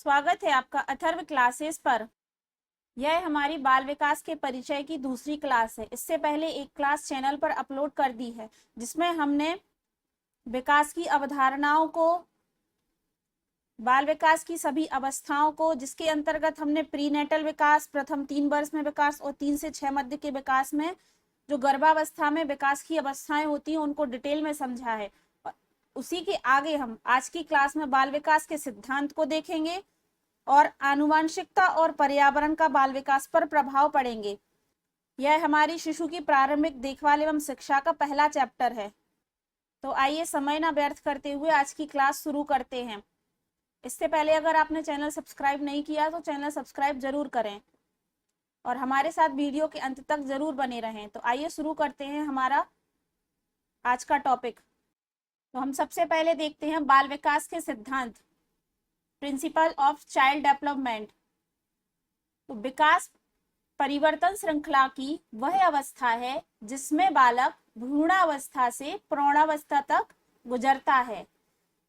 स्वागत है आपका अथर्व क्लासेस पर। यह हमारी बाल विकास के परिचय की दूसरी क्लास है। इससे पहले एक क्लास चैनल पर अपलोड कर दी है जिसमें हमने विकास की अवधारणाओं को, बाल विकास की सभी अवस्थाओं को, जिसके अंतर्गत हमने प्रीनेटल विकास, प्रथम 3 वर्ष में विकास और 3 से 6 मध्य के विकास में जो गर्भावस्था में विकास की अवस्थाएं होती हैं उनको डिटेल में समझा है। उसी के आगे हम आज की क्लास में बाल विकास के सिद्धांत को देखेंगे और आनुवंशिकता और पर्यावरण का बाल विकास पर प्रभाव पड़ेंगे। यह हमारी शिशु की प्रारंभिक देखभाल एवं शिक्षा का पहला चैप्टर है। तो आइए समय ना व्यर्थ करते हुए आज की क्लास शुरू करते हैं। इससे पहले अगर आपने चैनल सब्सक्राइब नहीं किया तो चैनल सब्सक्राइब जरूर करें और हमारे साथ वीडियो के अंत तक जरूर बने रहें। तो आइए शुरू करते हैं हमारा आज का टॉपिक। तो हम सबसे पहले देखते हैं बाल विकास के सिद्धांत, प्रिंसिपल ऑफ चाइल्ड डेवलपमेंट। तो विकास परिवर्तन श्रृंखला की वह अवस्था है जिसमें बालक भ्रूणावस्था से प्रौढ़ावस्था तक गुजरता है।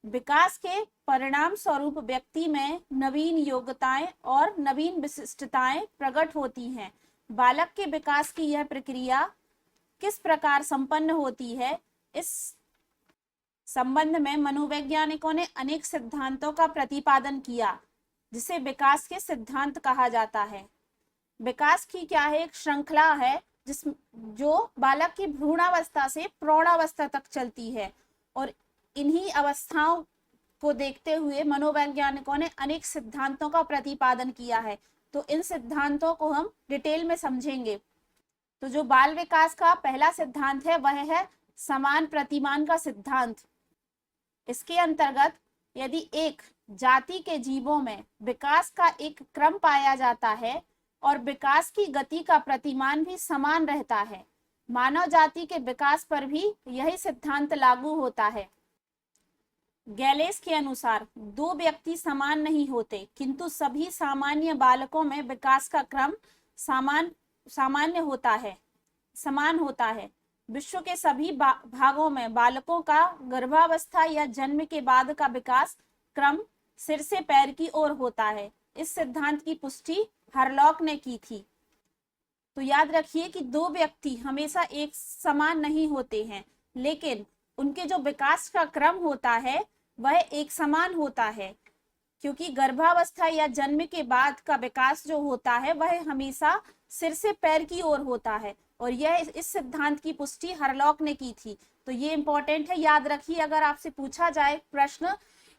विकास के परिणाम स्वरूप व्यक्ति में नवीन योग्यताएं और नवीन विशिष्टताएं प्रकट होती हैं। बालक के विकास की यह प्रक्रिया किस प्रकार संपन्न होती है, इस संबंध में मनोवैज्ञानिकों ने अनेक सिद्धांतों का प्रतिपादन किया जिसे विकास के सिद्धांत कहा जाता है। विकास की क्या है, एक श्रृंखला है जो बालक की भ्रूणावस्था से प्रौढ़ावस्था तक चलती है और इन्हीं अवस्थाओं को देखते हुए मनोवैज्ञानिकों ने अनेक सिद्धांतों का प्रतिपादन किया है। तो इन सिद्धांतों को हम डिटेल में समझेंगे। तो जो बाल विकास का पहला सिद्धांत है वह है समान प्रतिमान का सिद्धांत। इसके अंतर्गत यदि एक जाति के जीवों में विकास का एक क्रम पाया जाता है और विकास की गति का प्रतिमान भी समान रहता है, मानव जाति के विकास पर भी यही सिद्धांत लागू होता है। गैलेस के अनुसार दो व्यक्ति समान नहीं होते, किंतु सभी सामान्य बालकों में विकास का क्रम समान होता है। विश्व के सभी भागों में बालकों का गर्भावस्था या जन्म के बाद का विकास क्रम सिर से पैर की ओर होता है। इस सिद्धांत की पुष्टि हरलॉक ने की थी। तो याद रखिए कि दो व्यक्ति हमेशा एक समान नहीं होते हैं, लेकिन उनके जो विकास का क्रम होता है वह एक समान होता है, क्योंकि गर्भावस्था या जन्म के बाद का विकास जो होता है वह हमेशा सिर से पैर की ओर होता है और यह इस सिद्धांत की पुष्टि हरलॉक ने की थी। तो ये इंपॉर्टेंट है, याद रखिए। अगर आपसे पूछा जाए प्रश्न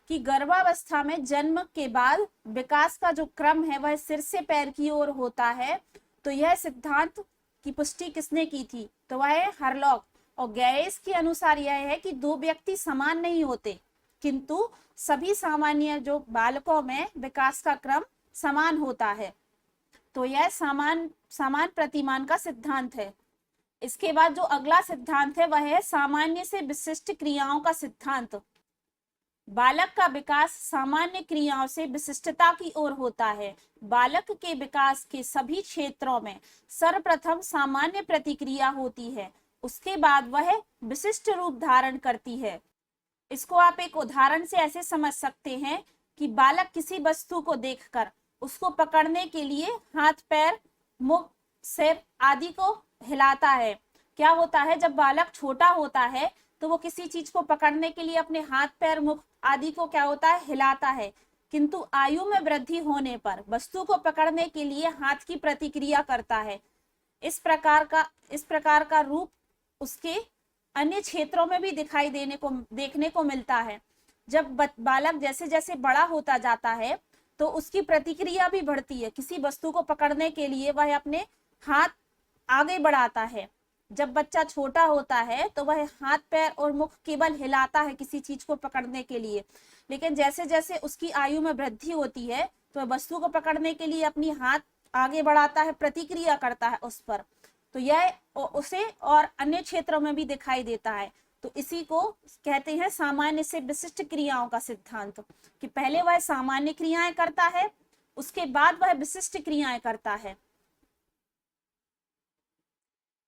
कि गर्भावस्था में जन्म के बाद विकास का जो क्रम है वह सिर से पैर की ओर होता है, तो यह सिद्धांत की पुष्टि किसने की थी, तो वह है हरलॉक। और गैरेस के अनुसार यह है कि दो व्यक्ति समान नहीं होते, किंतु सभी सामान्य जो बालकों में विकास का क्रम समान होता है। तो यह समान प्रतिमान का सिद्धांत है। इसके बाद जो अगला सिद्धांत है वह है सामान्य से विशिष्ट क्रियाओं का सिद्धांत। बालक का विकास सामान्य क्रियाओं से विशिष्टता की ओर होता है। बालक के विकास के सभी क्षेत्रों में सर्वप्रथम सामान्य प्रतिक्रिया होती है, उसके बाद वह विशिष्ट रूप धारण करती है। इसको आप एक उदाहरण से ऐसे समझ सकते हैं कि बालक किसी वस्तु को देखकर उसको पकड़ने के लिए हाथ, पैर, मुख, सिर आदि को हिलाता है। क्या होता है, जब बालक छोटा होता है तो वो किसी चीज को पकड़ने के लिए अपने हाथ, पैर, मुख आदि को क्या होता है, हिलाता है, किंतु आयु में वृद्धि होने पर वस्तु को पकड़ने के लिए हाथ की प्रतिक्रिया करता है। इस प्रकार का रूप उसके अन्य क्षेत्रों में भी देखने को मिलता है। जब बालक जैसे जैसे बड़ा होता जाता है तो उसकी प्रतिक्रिया भी बढ़ती है। किसी वस्तु को पकड़ने के लिए वह अपने हाथ आगे बढ़ाता है। जब बच्चा छोटा होता है तो वह हाथ, पैर और मुख केवल हिलाता है किसी चीज को पकड़ने के लिए, लेकिन जैसे जैसे उसकी आयु में वृद्धि होती है तो वह वस्तु को पकड़ने के लिए अपनी हाथ आगे बढ़ाता है, प्रतिक्रिया करता है उस पर। तो यह उसे और अन्य क्षेत्रों में भी दिखाई देता है। तो इसी को कहते हैं सामान्य से विशिष्ट क्रियाओं का सिद्धांत, कि पहले वह सामान्य क्रियाएं करता है, उसके बाद वह विशिष्ट क्रियाएं करता है।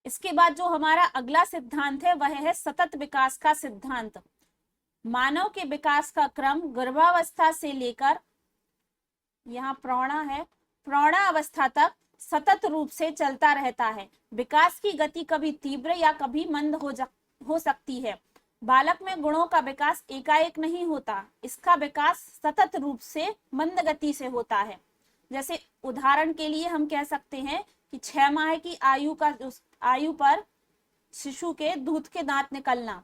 इसके बाद जो हमारा अगला सिद्धांत है वह है सतत विकास का सिद्धांत। मानव के विकास का क्रम गर्भावस्था से लेकर यहाँ प्रौढ़ा है, प्रौढ़ावस्था तक सतत रूप से चलता रहता है। विकास की गति कभी तीव्र या कभी मंद हो सकती है। बालक में गुणों का विकास एकाएक नहीं होता, इसका विकास सतत रूप से मंद गति से होता है। जैसे उदाहरण के लिए हम कह सकते हैं कि 6 माह की आयु पर शिशु के दूध के दांत निकलना।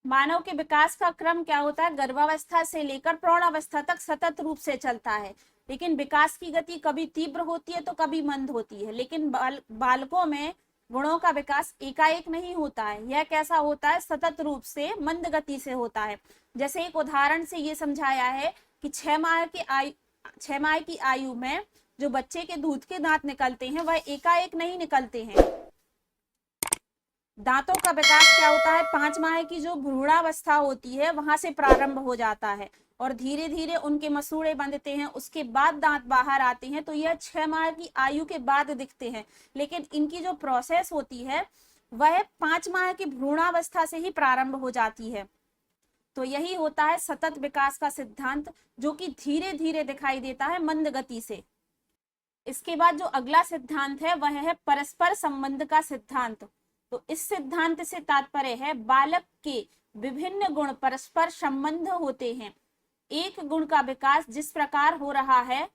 मानव के विकास का क्रम क्या होता है? गर्भावस्था से लेकर प्रौढ़ावस्था तक सतत रूप से चलता है, लेकिन विकास की गति कभी तीव्र होती है तो कभी मंद होती है। लेकिन बालकों में गुणों का विकास एकाएक नहीं होता है। यह कैसा होता है? सतत रूप से मंद गति से होता है। जैसे एक उदाहरण से ये समझाया है कि 6 माह की आयु में जो बच्चे के दूध के दांत निकलते हैं वह एकाएक नहीं निकलते हैं। दांतों का विकास क्या होता है? 5 माह की जो भ्रूणावस्था होती है वहां से प्रारंभ हो जाता है और धीरे धीरे उनके मसूड़े बंधते हैं, उसके बाद दांत बाहर आते हैं। तो यह 6 माह की आयु के बाद दिखते हैं, लेकिन इनकी जो प्रोसेस होती है वह 5 माह की भ्रूणावस्था से ही प्रारंभ हो जाती है। तो यही होता है सतत विकास का सिद्धांत, जो कि धीरे धीरे दिखाई देता है मंद गति से। इसके बाद जो अगला सिद्धांत है वह है परस्पर संबंध का सिद्धांत। तो इस सिद्धांत से तात्पर्य है बालक के विभिन्न गुण परस्पर संबंध होते हैं। एक गुण का विकास जिस प्रकार हो रहा है,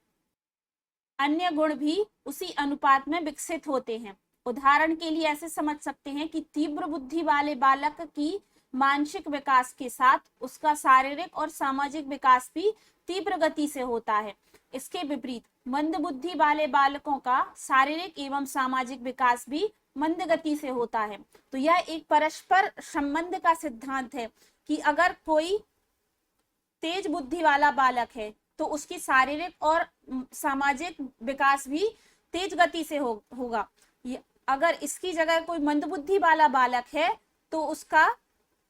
अन्य गुण भी उसी अनुपात में विकसित होते हैं। उदाहरण के लिए ऐसे समझ सकते हैं कि तीव्र बुद्धि वाले बालक की मानसिक विकास के साथ उसका शारीरिक और सामाजिक विकास भी तीव्र गति से होता है। इसके विपरीत मंद बुद्धि वाले बालकों का शारीरिक एवं सामाजिक विकास भी मंद गति से होता है। तो यह एक परस्पर संबंध का सिद्धांत है कि अगर कोई तेज बुद्धि वाला बालक है तो उसकी शारीरिक और सामाजिक विकास भी तेज गति से होगा। अगर इसकी जगह कोई मंद बुद्धि वाला बालक है तो उसका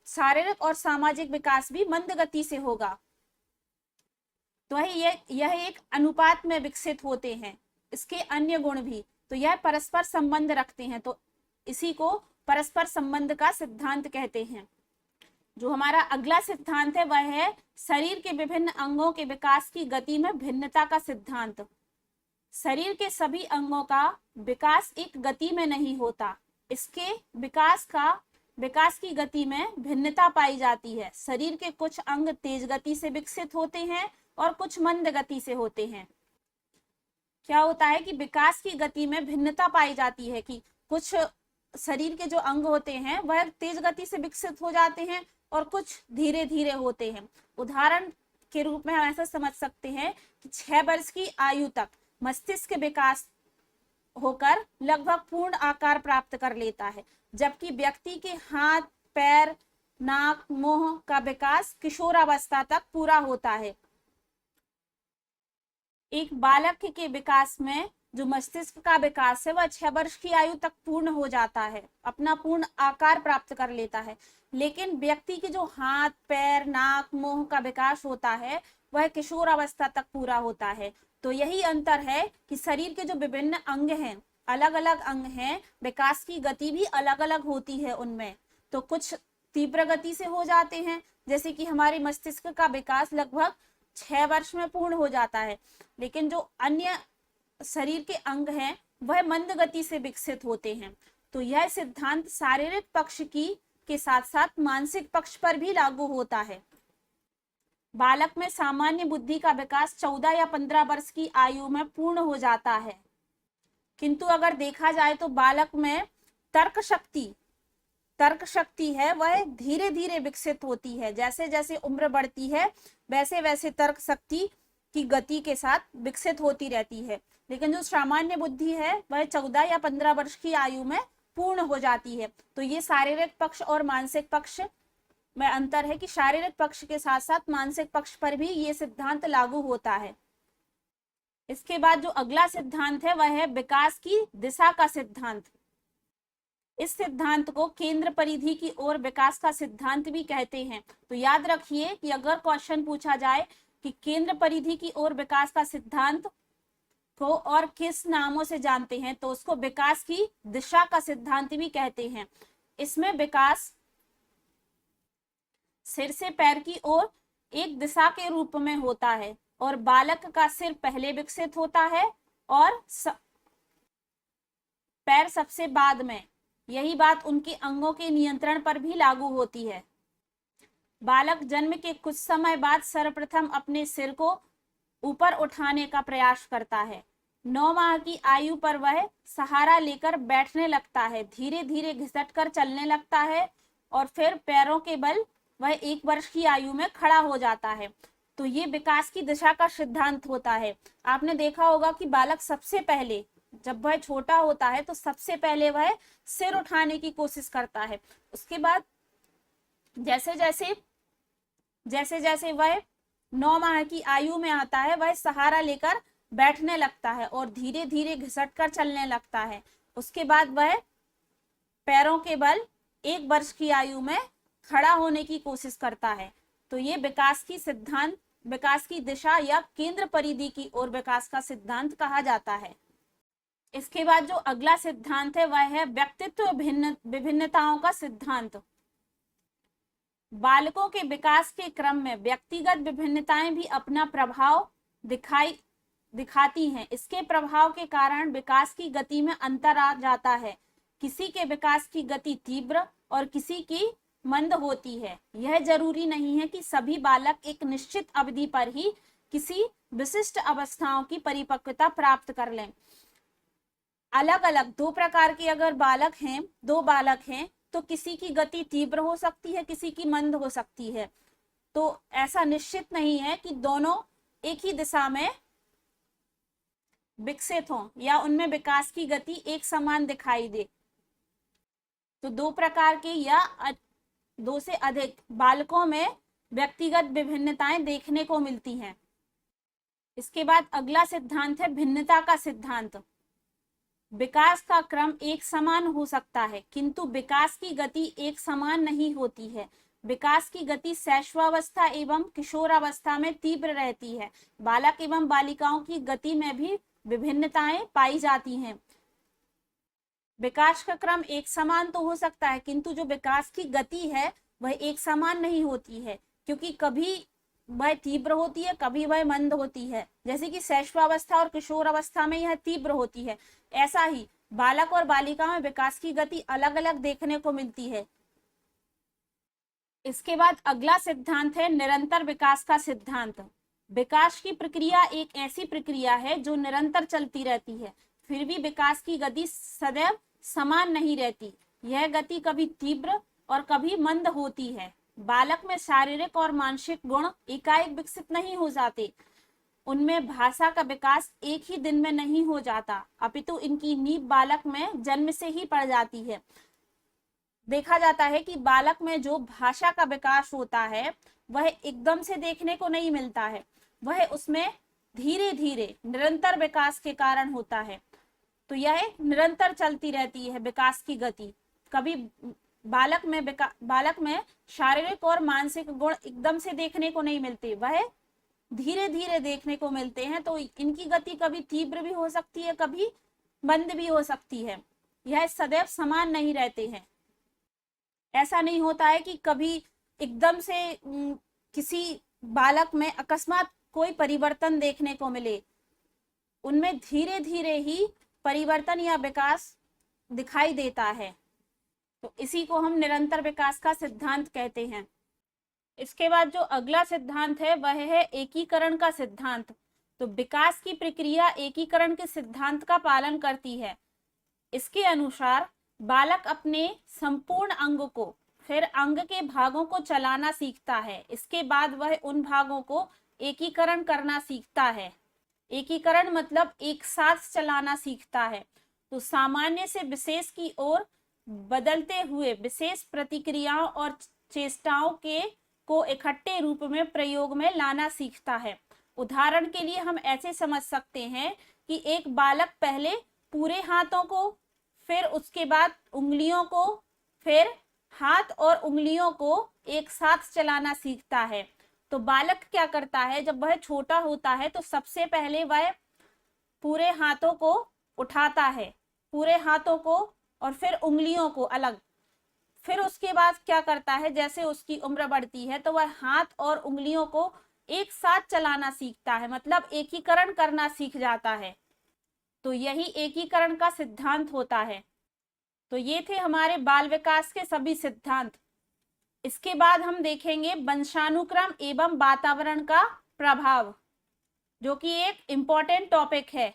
शारीरिक और सामाजिक विकास भी मंद गति से होगा। तो यह एक अनुपात में विकसित होते हैं, इसके अन्य गुण भी। तो यह परस्पर संबंध रखते हैं, तो इसी को परस्पर संबंध का सिद्धांत कहते हैं। जो हमारा अगला सिद्धांत है वह है शरीर के विभिन्न अंगों के विकास की गति में भिन्नता का सिद्धांत। शरीर के सभी अंगों का विकास एक गति में नहीं होता, इसके विकास की गति में भिन्नता पाई जाती है। शरीर के कुछ अंग तेज गति से विकसित होते हैं और कुछ मंद गति से होते हैं। क्या होता है कि विकास की गति में भिन्नता पाई जाती है कि कुछ शरीर के जो अंग होते हैं वह तेज गति से विकसित हो जाते हैं और कुछ धीरे धीरे होते हैं। उदाहरण के रूप में हम ऐसा समझ सकते हैं कि 6 वर्ष की आयु तक मस्तिष्क विकास होकर लगभग पूर्ण आकार प्राप्त कर लेता है, जबकि व्यक्ति के हाथ, पैर, नाक, मुंह का विकास किशोरावस्था तक पूरा होता है। एक बालक के विकास में जो मस्तिष्क का विकास है वह 6 वर्ष की आयु तक पूर्ण हो जाता है, अपना पूर्ण आकार प्राप्त कर लेता है। लेकिन व्यक्ति के जो हाथ, पैर, नाक, मुंह का विकास होता है वह किशोर अवस्था तक पूरा होता है। तो यही अंतर है कि शरीर के जो विभिन्न अंग हैं, अलग अलग अंग हैं, विकास की गति भी अलग अलग होती है उनमें। तो कुछ तीव्र गति से हो जाते हैं, जैसे कि हमारे मस्तिष्क का विकास लगभग 6 वर्ष में पूर्ण हो जाता है, लेकिन जो अन्य शरीर के अंग हैं वह मंद गति से विकसित होते हैं। तो यह सिद्धांत शारीरिक पक्ष के साथ साथ मानसिक पक्ष पर भी लागू होता है। बालक में सामान्य बुद्धि का विकास 14 या 15 वर्ष की आयु में पूर्ण हो जाता है, किंतु अगर देखा जाए तो बालक में तर्क शक्ति है वह धीरे धीरे विकसित होती है। जैसे जैसे उम्र बढ़ती है वैसे वैसे तर्क शक्ति की गति के साथ विकसित होती रहती है, लेकिन जो सामान्य बुद्धि है वह 14 या 15 वर्ष की आयु में पूर्ण हो जाती है। तो ये शारीरिक पक्ष और मानसिक पक्ष में अंतर है कि शारीरिक पक्ष के साथ साथ मानसिक पक्ष पर भी ये सिद्धांत लागू होता है। इसके बाद जो अगला सिद्धांत है वह है विकास की दिशा का सिद्धांत। इस सिद्धांत को केंद्र परिधि की ओर विकास का सिद्धांत भी कहते हैं। तो याद रखिए कि अगर क्वेश्चन पूछा जाए कि केंद्र परिधि की ओर विकास का सिद्धांत को और किस नामों से जानते हैं, तो उसको विकास की दिशा का सिद्धांत भी कहते हैं। इसमें विकास सिर से पैर की ओर एक दिशा के रूप में होता है और बालक का सिर पहले विकसित होता है और पैर सबसे बाद में। यही बात उनके अंगों के नियंत्रण पर भी लागू होती है। बालक जन्म के कुछ समय बाद सर्वप्रथम अपने सिर को ऊपर उठाने का प्रयास करता है। 9 माह की आयु पर वह सहारा लेकर बैठने लगता है, धीरे धीरे घिसटकर चलने लगता है और फिर पैरों के बल वह 1 वर्ष की आयु में खड़ा हो जाता है। तो ये विकास की दिशा का सिद्धांत होता है। आपने देखा होगा कि बालक सबसे पहले जब वह छोटा होता है तो सबसे पहले वह सिर उठाने की कोशिश करता है। उसके बाद जैसे जैसे वह 9 माह की आयु में आता है, वह सहारा लेकर बैठने लगता है और धीरे धीरे घिसटकर चलने लगता है। उसके बाद वह पैरों के बल 1 वर्ष की आयु में खड़ा होने की कोशिश करता है। तो ये विकास की दिशा या केंद्र परिधि की ओर विकास का सिद्धांत कहा जाता है। इसके बाद जो अगला सिद्धांत है वह है व्यक्तित्व विभिन्नताओं का सिद्धांत। बालकों के विकास के क्रम में व्यक्तिगत विभिन्नताएं भी अपना प्रभाव दिखाती हैं। इसके प्रभाव के कारण विकास की गति में अंतर आ जाता है। किसी के विकास की गति तीव्र और किसी की मंद होती है। यह जरूरी नहीं है कि सभी बालक एक निश्चित अवधि पर ही किसी विशिष्ट अवस्थाओं की परिपक्वता प्राप्त कर लें। अलग अलग 2 प्रकार के अगर दो बालक हैं तो किसी की गति तीव्र हो सकती है, किसी की मंद हो सकती है। तो ऐसा निश्चित नहीं है कि दोनों एक ही दिशा में विकसित हों या उनमें विकास की गति एक समान दिखाई दे। तो 2 प्रकार के या 2 से अधिक बालकों में व्यक्तिगत विभिन्नताएं देखने को मिलती हैं। इसके बाद अगला सिद्धांत है भिन्नता का सिद्धांत। विकास का क्रम एक समान हो सकता है किंतु विकास की गति एक समान नहीं होती है। विकास की गति शैशवावस्था एवं किशोरावस्था में तीव्र रहती है। बालक एवं बालिकाओं की गति में भी विभिन्नताएं पाई जाती हैं। विकास का क्रम एक समान तो हो सकता है किंतु जो विकास की गति है वह एक समान नहीं होती है, क्योंकि कभी वह तीव्र होती है, कभी वह मंद होती है। जैसे कि शैशवावस्था और किशोर अवस्था में यह तीव्र होती है, ऐसा ही बालक और बालिका में विकास की गति अलग अलग देखने को मिलती है। इसके बाद अगला सिद्धांत है निरंतर विकास का सिद्धांत। विकास की प्रक्रिया एक ऐसी प्रक्रिया है जो निरंतर चलती रहती है, फिर भी विकास की गति सदैव समान नहीं रहती। यह गति कभी तीव्र और कभी मंद होती है। बालक में शारीरिक और मानसिक गुण एकाएक विकसित नहीं हो जाते। उनमें भाषा का विकास एक ही दिन में नहीं हो जाता, अपितु इनकी नींव बालक में जन्म से ही पड़ जाती है। देखा जाता है कि बालक में जो भाषा का विकास होता है वह एकदम से देखने को नहीं मिलता है, वह उसमें धीरे धीरे निरंतर विकास के कारण होता है। तो यह निरंतर चलती रहती है विकास की गति। कभी बालक में शारीरिक और मानसिक गुण एकदम से देखने को नहीं मिलते, वह धीरे धीरे देखने को मिलते हैं। तो इनकी गति कभी तीव्र भी हो सकती है, कभी मंद भी हो सकती है। यह सदैव समान नहीं रहते हैं। ऐसा नहीं होता है कि कभी एकदम से किसी बालक में अकस्मात कोई परिवर्तन देखने को मिले। उनमें धीरे धीरे ही परिवर्तन या विकास दिखाई देता है। तो इसी को हम निरंतर विकास का सिद्धांत कहते हैं। इसके बाद जो अगला सिद्धांत है वह है एकीकरण का सिद्धांत। तो विकास की प्रक्रिया एकीकरण के सिद्धांत का पालन करती है। इसके अनुसार बालक अपने संपूर्ण अंग को फिर अंग के भागों को चलाना सीखता है। इसके बाद वह उन भागों को एकीकरण करना सीखता है। एकीकरण मतलब एक साथ चलाना सीखता है। तो सामान्य से विशेष की ओर बदलते हुए विशेष प्रतिक्रियाओं और चेष्टाओं को इकट्ठे रूप में प्रयोग में लाना सीखता है। उदाहरण के लिए हम ऐसे समझ सकते हैं कि एक बालक पहले पूरे हाथों को, फिर उसके बाद उंगलियों को, फिर हाथ और उंगलियों को एक साथ चलाना सीखता है। तो बालक क्या करता है, जब वह छोटा होता है तो सबसे पहले वह पूरे हाथों को उठाता है, पूरे हाथों को और फिर उंगलियों को अलग, फिर उसके बाद क्या करता है, जैसे उसकी उम्र बढ़ती है तो वह हाथ और उंगलियों को एक साथ चलाना सीखता है, मतलब एकीकरण करना सीख जाता है। तो यही एकीकरण का सिद्धांत होता है। तो ये थे हमारे बाल विकास के सभी सिद्धांत। इसके बाद हम देखेंगे वंशानुक्रम एवं वातावरण का प्रभाव, जो कि एक इम्पोर्टेंट टॉपिक है।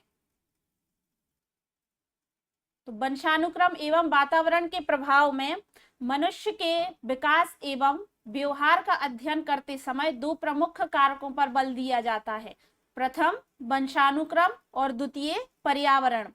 तो वंशानुक्रम एवं वातावरण के प्रभाव में मनुष्य के विकास एवं व्यवहार का अध्ययन करते समय दो प्रमुख कारकों पर बल दिया जाता है। प्रथम वंशानुक्रम और द्वितीय पर्यावरण।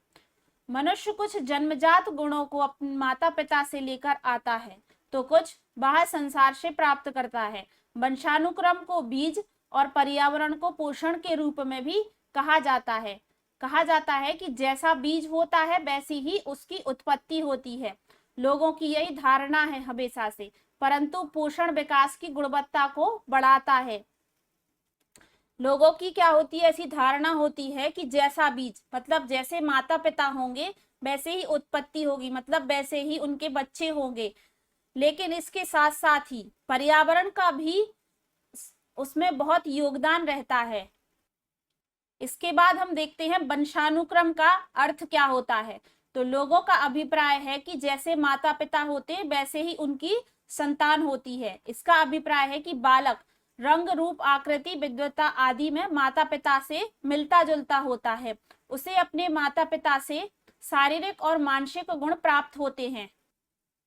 मनुष्य कुछ जन्मजात गुणों को अपने माता पिता से लेकर आता है तो कुछ बाहर संसार से प्राप्त करता है। वंशानुक्रम को बीज और पर्यावरण को पोषण के रूप में भी कहा जाता है। कहा जाता है कि जैसा बीज होता है वैसी ही उसकी उत्पत्ति होती है। लोगों की यही धारणा है हमेशा से, परंतु पोषण विकास की गुणवत्ता को बढ़ाता है। लोगों की क्या होती है, ऐसी धारणा होती है कि जैसा बीज, मतलब जैसे माता पिता होंगे वैसे ही उत्पत्ति होगी, मतलब वैसे ही उनके बच्चे होंगे। लेकिन इसके साथ साथ ही पर्यावरण का भी उसमें बहुत योगदान रहता है। इसके बाद हम देखते हैं वंशानुक्रम का अर्थ क्या होता है। तो लोगों का अभिप्राय है कि जैसे माता पिता होते वैसे ही उनकी संतान होती है। इसका अभिप्राय है कि बालक रंग रूप आकृति विद्वता आदि में माता पिता से मिलता जुलता होता है। उसे अपने माता पिता से शारीरिक और मानसिक गुण प्राप्त होते हैं।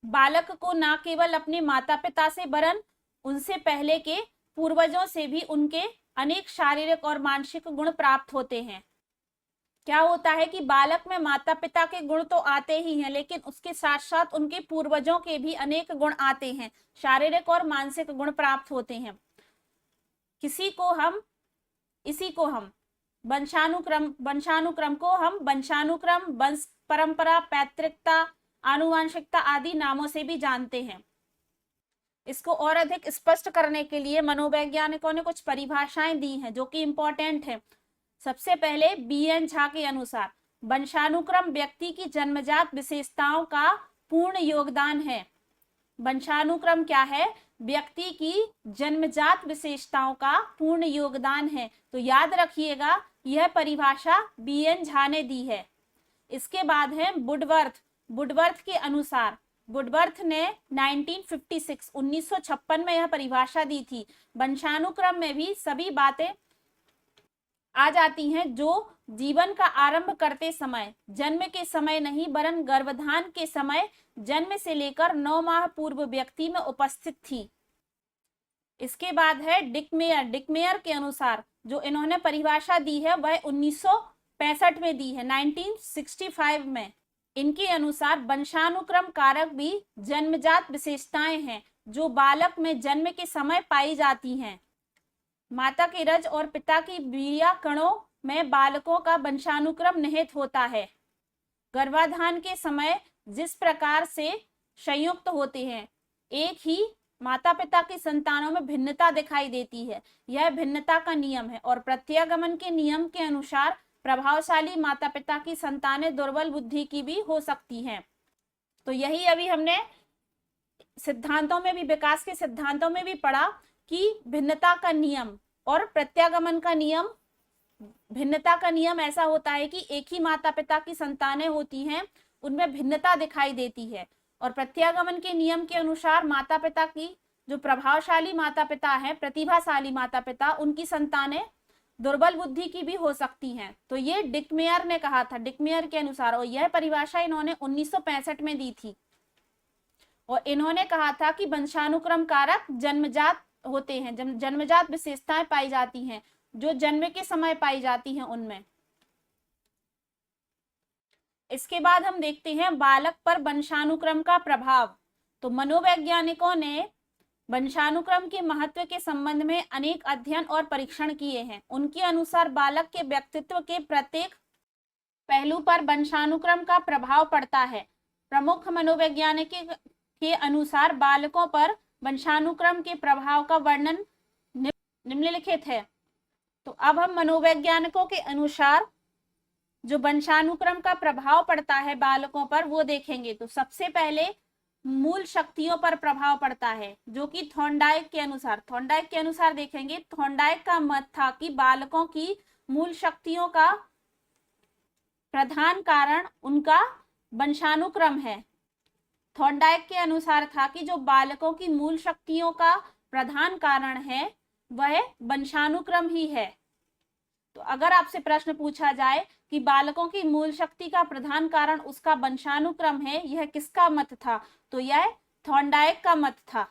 बालक को न केवल अपने माता पिता से वरन उनसे पहले के पूर्वजों से भी उनके अनेक शारीरिक और मानसिक गुण प्राप्त होते हैं। क्या होता है कि बालक में माता पिता के गुण तो आते ही हैं, लेकिन उसके साथ साथ उनके पूर्वजों के भी अनेक गुण आते हैं, शारीरिक और मानसिक गुण प्राप्त होते हैं। इसी को हम वंशानुक्रम को हम वंशानुक्रम, वंश परंपरा, पैतृकता, आनुवंशिकता आदि नामों से भी जानते हैं। इसको और अधिक स्पष्ट करने के लिए मनोवैज्ञानिकों ने कुछ परिभाषाएं दी हैं जो कि इंपॉर्टेंट है। सबसे पहले बीएन झा के अनुसार वंशानुक्रम व्यक्ति की जन्मजात विशेषताओं का पूर्ण योगदान है। वंशानुक्रम क्या है? व्यक्ति की जन्मजात विशेषताओं का पूर्ण योगदान है। तो याद रखिएगा, यह परिभाषा बीएन झा ने दी है। इसके बाद है वुडवर्थ के अनुसार, वुडवर्थ ने 1956 में यह परिभाषा दी थी। वंशानुक्रम में भी सभी बातें आ जाती हैं जो जीवन का आरंभ करते समय, जन्म के समय नहीं वरन गर्भधान के समय, जन्म से लेकर 9 माह पूर्व व्यक्ति में उपस्थित थी। इसके बाद है डिकमेयर के अनुसार जो इन्होंने परिभाषा दी है वह 1965 में दी है, 1965 में। इनके अनुसार वंशानुक्रम कारक भी जन्मजात विशेषताएं हैं जो बालक में जन्म के समय पाई जाती हैं। माता के रज और पिता की वीर्या कणों में बालकों का वंशानुक्रम निहित होता है। गर्भाधान के समय जिस प्रकार से संयुक्त होते हैं, एक ही माता पिता की संतानों में भिन्नता दिखाई देती है। यह भिन्नता का नियम है और प्रत्यागमन के नियम के अनुसार प्रभावशाली माता पिता की संतानें दुर्बल बुद्धि की भी हो सकती हैं। तो यही अभी हमने सिद्धांतों में भी, विकास के सिद्धांतों में भी पढ़ा कि भिन्नता का नियम और प्रत्यागमन का नियम। भिन्नता का नियम ऐसा होता है कि एक ही माता पिता की संतानें होती हैं, उनमें भिन्नता दिखाई देती है। और प्रत्यागमन के नियम के अनुसार माता पिता की जो प्रभावशाली माता पिता है, प्रतिभाशाली माता पिता, उनकी संतानें दुर्बल बुद्धि की भी हो सकती हैं। तो ये डिकमेयर ने कहा था, डिकमेयर के अनुसार, और यह परिभाषा इन्होंने 1965 में दी थी। और इन्होंने कहा था कि वंशानुक्रम कारक जन्मजात होते हैं, जन्मजात विशेषताएं पाई जाती हैं जो जन्म के समय पाई जाती हैं उनमें। इसके बाद हम देखते हैं बालक पर वंशानुक्रम का प्रभाव। तो मनोवैज्ञानिकों ने वंशानुक्रम के महत्व के संबंध में अनेक अध्ययन और परीक्षण किए हैं। उनके अनुसार बालक के व्यक्तित्व के प्रत्येक पहलू पर वंशानुक्रम का प्रभाव पड़ता है। प्रमुख मनोवैज्ञानिक के अनुसार बालकों पर वंशानुक्रम के प्रभाव का वर्णन निम्नलिखित है। तो अब हम मनोवैज्ञानिकों के अनुसार जो वंशानुक्रम का प्रभाव पड़ता है बालकों पर वो देखेंगे। तो सबसे पहले मूल शक्तियों पर प्रभाव पड़ता है, जो कि थॉर्नडाइक के अनुसार देखेंगे, थॉर्नडाइक का मत था कि बालकों की मूल शक्तियों का प्रधान कारण उनका वंशानुक्रम है। थॉर्नडाइक के अनुसार था कि जो बालकों की मूल शक्तियों का प्रधान कारण है वह वंशानुक्रम ही है। तो अगर आपसे प्रश्न पूछा जाए कि बालकों की मूल शक्ति का प्रधान कारण उसका वंशानुक्रम है, यह किसका मत था, तो यह थॉर्नडाइक का मत था।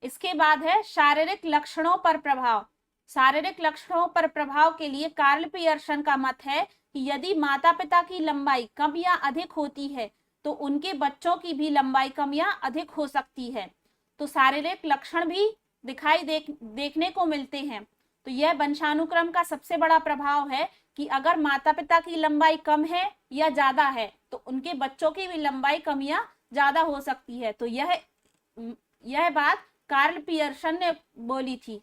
इसके बाद है शारीरिक लक्षणों पर प्रभाव। शारीरिक लक्षणों पर प्रभाव के लिए कार्ल पियर्सन का मत है कि यदि माता पिता की लंबाई कम या अधिक होती है तो उनके बच्चों की भी लंबाई कम या अधिक हो सकती है। तो शारीरिक लक्षण भी देखने को मिलते हैं। तो यह वंशानुक्रम का सबसे बड़ा प्रभाव है कि अगर माता पिता की लंबाई कम है या ज्यादा है तो उनके बच्चों की भी लंबाई कम या ज्यादा हो सकती है। तो यह बात कार्ल पियर्सन ने बोली थी।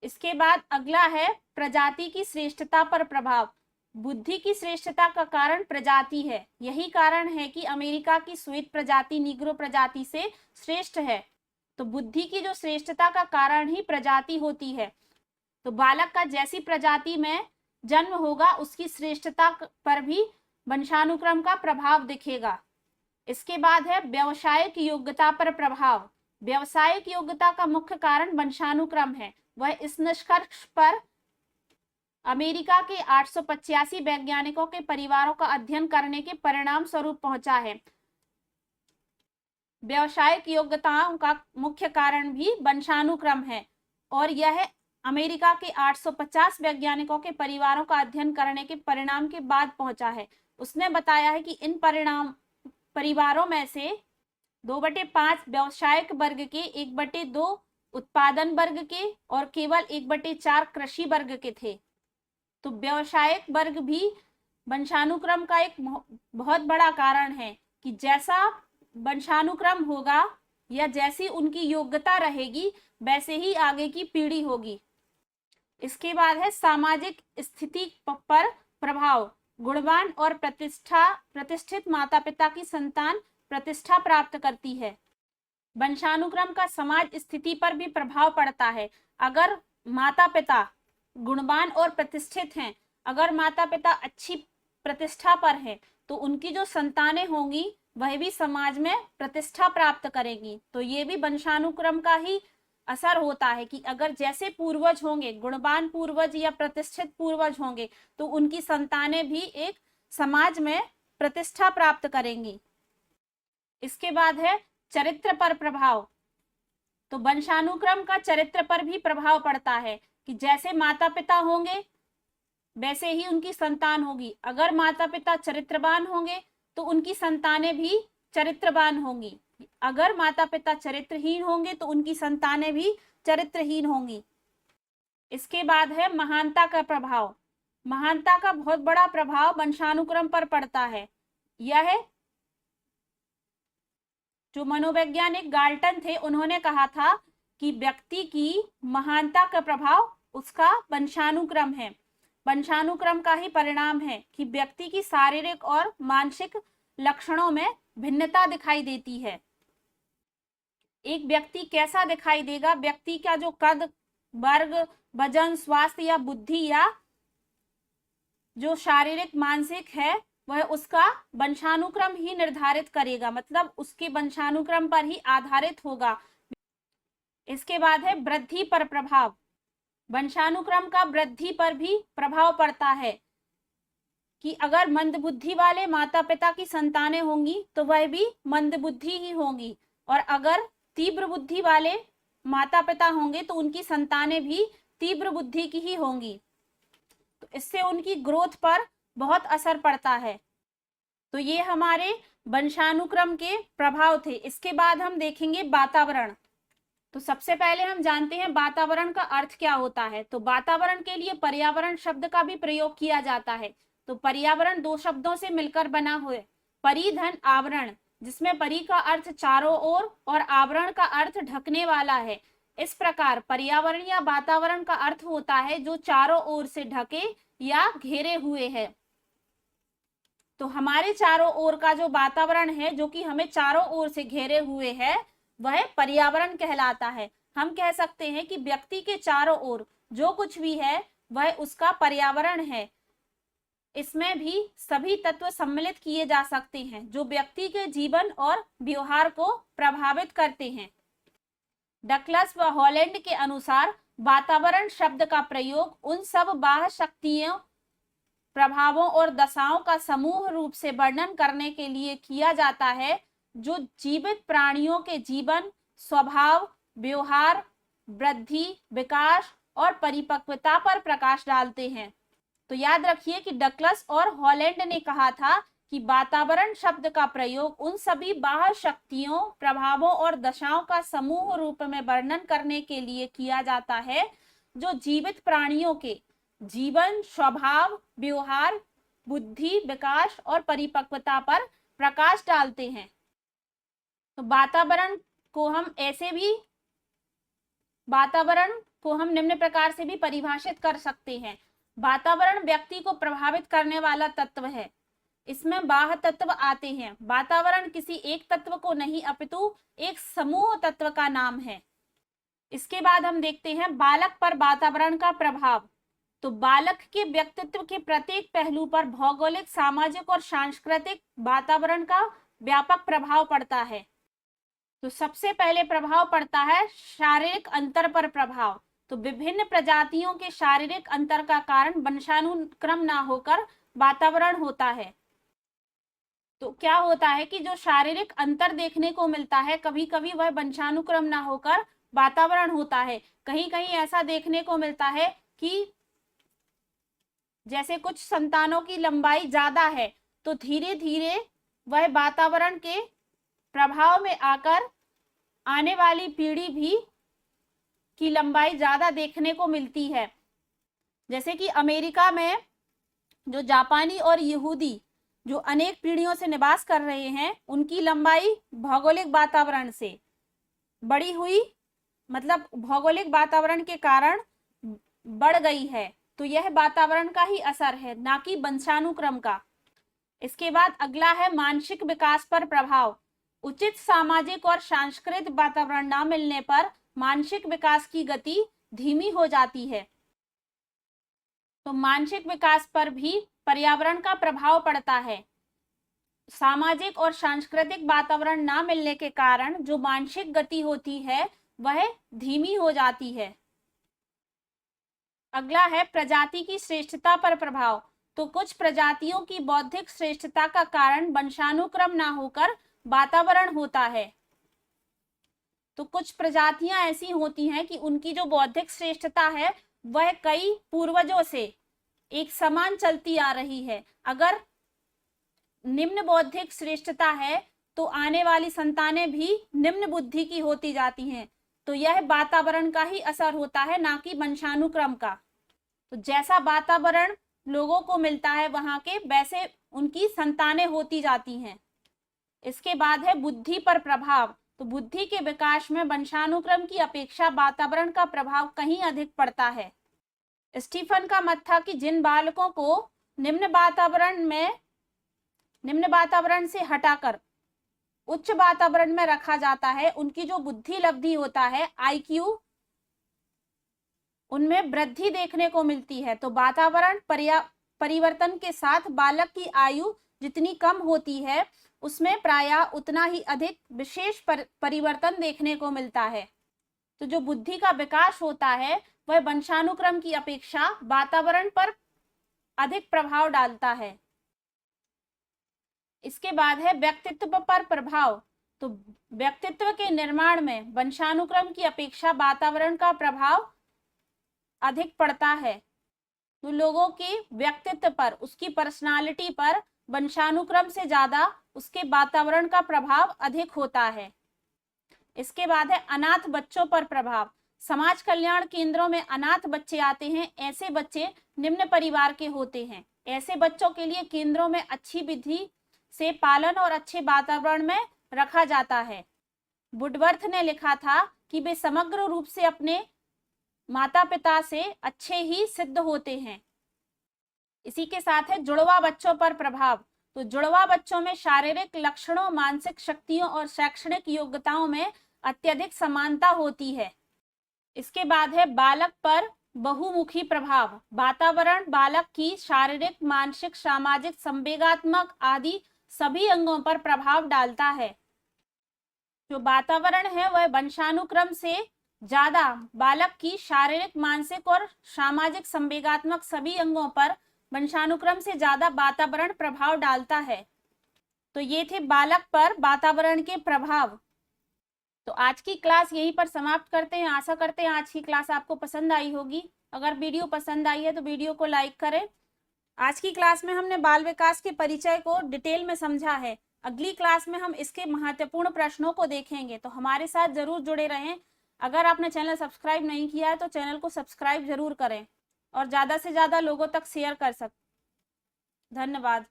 इसके बाद अगला है प्रजाति की श्रेष्ठता पर प्रभाव। बुद्धि की श्रेष्ठता का कारण प्रजाति है। यही कारण है कि अमेरिका की श्वेत प्रजाति नीग्रो प्रजाति से श्रेष्ठ है। तो बुद्धि की जो श्रेष्ठता का कारण ही प्रजाति होती है। तो बालक का जैसी प्रजाति में जन्म होगा उसकी श्रेष्ठता पर भी वंशानुक्रम का प्रभाव दिखेगा। इसके बाद है व्यावसायिक योग्यता पर प्रभाव। व्यावसायिक योग्यता का मुख्य कारण वंशानुक्रम है। वह इस निष्कर्ष पर अमेरिका के 885 वैज्ञानिकों के परिवारों का अध्ययन करने के परिणाम स्वरूप पहुंचा है। व्यावसायिक योग्यताओं का मुख्य कारण भी वंशानुक्रम है और यह अमेरिका के 850 वैज्ञानिकों के परिवारों का अध्ययन करने के परिणाम के बाद पहुंचा है। उसने बताया है कि इन परिवारों में से 2/5 व्यावसायिक वर्ग के, 1/2 उत्पादन वर्ग के और केवल 1/4 कृषि वर्ग के थे। तो व्यावसायिक वर्ग भी वंशानुक्रम का एक बहुत बड़ा कारण है कि जैसा वंशानुक्रम होगा या जैसी उनकी योग्यता रहेगी वैसे ही आगे की पीढ़ी होगी। इसके बाद है सामाजिक स्थिति पर प्रभाव। गुणवान और प्रतिष्ठित माता पिता की संतान प्रतिष्ठा प्राप्त करती है। वंशानुक्रम का समाज स्थिति पर भी प्रभाव पड़ता है। अगर माता पिता गुणवान और प्रतिष्ठित हैं, अगर माता पिता अच्छी प्रतिष्ठा पर हैं, तो उनकी जो संतानें होंगी वह भी समाज में प्रतिष्ठा प्राप्त करेंगी। तो ये भी वंशानुक्रम का ही असर होता है कि अगर जैसे पूर्वज होंगे, गुणवान पूर्वज या प्रतिष्ठित पूर्वज होंगे, तो उनकी संतानें भी एक समाज में प्रतिष्ठा प्राप्त करेंगी। इसके बाद है चरित्र पर प्रभाव। तो वंशानुक्रम का चरित्र पर भी प्रभाव पड़ता है कि जैसे माता पिता होंगे वैसे ही उनकी संतान होगी। अगर माता पिता चरित्रवान होंगे तो उनकी संतानें भी चरित्रवान होंगी। अगर माता पिता चरित्रहीन होंगे तो उनकी संतानें भी चरित्रहीन होंगी। इसके बाद है महानता का प्रभाव। महानता का बहुत बड़ा प्रभाव वंशानुक्रम पर पड़ता है। यह जो मनोवैज्ञानिक गाल्टन थे उन्होंने कहा था कि व्यक्ति की महानता का प्रभाव उसका वंशानुक्रम है। वंशानुक्रम का ही परिणाम है कि व्यक्ति की शारीरिक और मानसिक लक्षणों में भिन्नता दिखाई देती है। एक व्यक्ति कैसा दिखाई देगा, व्यक्ति का जो कद, वर्ग, वजन, स्वास्थ्य या बुद्धि या जो शारीरिक मानसिक है वह उसका वंशानुक्रम ही निर्धारित करेगा, मतलब उसके वंशानुक्रम पर ही आधारित होगा। इसके बाद है वृद्धि पर प्रभाव। वंशानुक्रम का वृद्धि पर भी प्रभाव पड़ता है कि अगर मंदबुद्धि वाले माता पिता की संतानें होंगी तो वह भी मंदबुद्धि ही होंगी, और अगर तीव्र बुद्धि वाले माता पिता होंगे तो उनकी संतानें भी तीव्र बुद्धि की ही होंगी। तो इससे उनकी ग्रोथ पर बहुत असर पड़ता है। तो ये हमारे वंशानुक्रम के प्रभाव थे। इसके बाद हम देखेंगे वातावरण। तो सबसे पहले हम जानते हैं वातावरण का अर्थ क्या होता है। तो वातावरण के लिए पर्यावरण शब्द का भी प्रयोग किया जाता है। तो पर्यावरण 2 शब्दों से मिलकर बना हुआ है, परिधन आवरण, जिसमें परि का अर्थ चारों ओर और आवरण का अर्थ ढकने वाला है। इस प्रकार पर्यावरण या वातावरण का अर्थ होता है जो चारों ओर से ढके या घेरे हुए है। तो हमारे चारों ओर का जो वातावरण है, जो कि हमें चारों ओर से घेरे हुए है, वह पर्यावरण कहलाता है। हम कह सकते हैं कि व्यक्ति के चारों ओर जो कुछ भी है वह उसका पर्यावरण है। इसमें भी सभी तत्व सम्मिलित किए जा सकते हैं जो व्यक्ति के जीवन और व्यवहार को प्रभावित करते हैं। डगलस व हॉलैंड के अनुसार वातावरण शब्द का प्रयोग उन सब बाह्य शक्तियों, प्रभावों और दशाओं का समूह रूप से वर्णन करने के लिए किया जाता है जो जीवित प्राणियों के जीवन, स्वभाव, व्यवहार, वृद्धि, विकास और परिपक्वता पर प्रकाश डालते हैं। तो याद रखिए कि डगलस और हॉलैंड ने कहा था कि वातावरण शब्द का प्रयोग उन सभी बाह्य शक्तियों, प्रभावों और दशाओं का समूह रूप में वर्णन करने के लिए किया जाता है जो जीवित प्राणियों के जीवन, स्वभाव, व्यवहार, बुद्धि, विकास और परिपक्वता पर प्रकाश डालते हैं। तो वातावरण को हम निम्न प्रकार से भी परिभाषित कर सकते हैं। वातावरण व्यक्ति को प्रभावित करने वाला तत्व है। इसमें बाह्य तत्व आते हैं। वातावरण किसी एक तत्व को नहीं अपितु एक समूह तत्व का नाम है। इसके बाद हम देखते हैं बालक पर वातावरण का प्रभाव। तो बालक के व्यक्तित्व के प्रत्येक पहलू पर भौगोलिक, सामाजिक और सांस्कृतिक वातावरण का व्यापक प्रभाव पड़ता है। तो सबसे पहले प्रभाव पड़ता है शारीरिक अंतर पर प्रभाव। तो विभिन्न प्रजातियों के शारीरिक अंतर का कारण वंशानुक्रम ना होकर वातावरण होता है। तो क्या होता है कि जो शारीरिक अंतर देखने को मिलता है, कभी कभी वह वंशानुक्रम ना होकर वातावरण होता है। कहीं कहीं ऐसा देखने को मिलता है कि जैसे कुछ संतानों की लंबाई ज्यादा है तो धीरे धीरे वह वातावरण के प्रभाव में आकर आने वाली पीढ़ी भी की लंबाई ज्यादा देखने को मिलती है। जैसे कि अमेरिका में जो जापानी और यहूदी जो अनेक पीढ़ियों से निवास कर रहे हैं, उनकी लंबाई भौगोलिक वातावरण से बढ़ी हुई, मतलब भौगोलिक वातावरण के कारण बढ़ गई है। तो यह वातावरण का ही असर है, ना कि वंशानुक्रम का। इसके बाद अगला है मानसिक विकास पर प्रभाव। उचित सामाजिक और सांस्कृतिक वातावरण न मिलने पर मानसिक विकास की गति धीमी हो जाती है। तो मानसिक विकास पर भी पर्यावरण का प्रभाव पड़ता है। सामाजिक और सांस्कृतिक वातावरण न मिलने के कारण जो मानसिक गति होती है वह धीमी हो जाती है। अगला है प्रजाति की श्रेष्ठता पर प्रभाव। तो कुछ प्रजातियों की बौद्धिक श्रेष्ठता का कारण वंशानुक्रम ना होकर वातावरण होता है। तो कुछ प्रजातियां ऐसी होती हैं कि उनकी जो बौद्धिक श्रेष्ठता है वह कई पूर्वजों से एक समान चलती आ रही है। अगर निम्न बौद्धिक श्रेष्ठता है तो आने वाली संतानें भी निम्न बुद्धि की होती जाती हैं। तो यह वातावरण का ही असर होता है, ना कि वंशानुक्रम का। तो जैसा वातावरण लोगों को मिलता है वहां के, वैसे उनकी संतानें होती जाती हैं। इसके बाद है बुद्धि पर प्रभाव। तो बुद्धि के विकास में वंशानुक्रम की अपेक्षा वातावरण का प्रभाव कहीं अधिक पड़ता है। स्टीफन का मत था कि जिन बालकों को निम्न वातावरण से हटाकर उच्च वातावरण में रखा जाता है, उनकी जो बुद्धि लब्धि होता है, IQ, उनमें वृद्धि देखने को मिलती है। तो वातावरण परिवर्तन के साथ बालक की आयु जितनी कम होती है उसमें प्रायः उतना ही अधिक विशेष परिवर्तन देखने को मिलता है। तो जो बुद्धि का विकास होता है वह वंशानुक्रम की अपेक्षा वातावरण पर अधिक प्रभाव डालता है। इसके बाद है व्यक्तित्व पर प्रभाव। तो व्यक्तित्व के निर्माण में वंशानुक्रम की अपेक्षा वातावरण का प्रभाव अधिक पड़ता है। तो लोगों के व्यक्तित्व पर, उसकी पर्सनालिटी पर वंशानुक्रम से ज्यादा उसके वातावरण का प्रभाव अधिक होता है। इसके बाद है अनाथ बच्चों पर प्रभाव। समाज कल्याण केंद्रों में अनाथ बच्चे आते हैं। ऐसे बच्चे निम्न परिवार के होते हैं। ऐसे बच्चों के लिए केंद्रों में अच्छी विधि से पालन और अच्छे वातावरण में रखा जाता है। वुडवर्थ ने लिखा था कि वे समग्र रूप से अपने माता पिता से अच्छे ही सिद्ध होते हैं। इसी के साथ है जुड़वा बच्चों पर प्रभाव। तो जुड़वा बच्चों में शारीरिक लक्षणों, मानसिक शक्तियों और शैक्षणिक योग्यताओं में अत्यधिक समानता होती है। इसके बाद है बालक पर बहुमुखी प्रभाव। वातावरण बालक की शारीरिक, मानसिक, सामाजिक, संवेगात्मक आदि सभी अंगों पर प्रभाव डालता है। जो वातावरण है वह वंशानुक्रम से ज्यादा बालक की शारीरिक, मानसिक और सामाजिक, संवेगात्मक सभी अंगों पर वंशानुक्रम से ज्यादा वातावरण प्रभाव डालता है। तो ये थे बालक पर वातावरण के प्रभाव। तो आज की क्लास यहीं पर समाप्त करते हैं। आशा करते हैं आज की क्लास आपको पसंद आई होगी। अगर वीडियो पसंद आई है तो वीडियो को लाइक करें। आज की क्लास में हमने बाल विकास के परिचय को डिटेल में समझा है। अगली क्लास में हम इसके महत्वपूर्ण प्रश्नों को देखेंगे, तो हमारे साथ जरूर जुड़े रहें। अगर आपने चैनल सब्सक्राइब नहीं किया है तो चैनल को सब्सक्राइब जरूर करें और ज्यादा से ज्यादा लोगों तक शेयर कर सकते। धन्यवाद।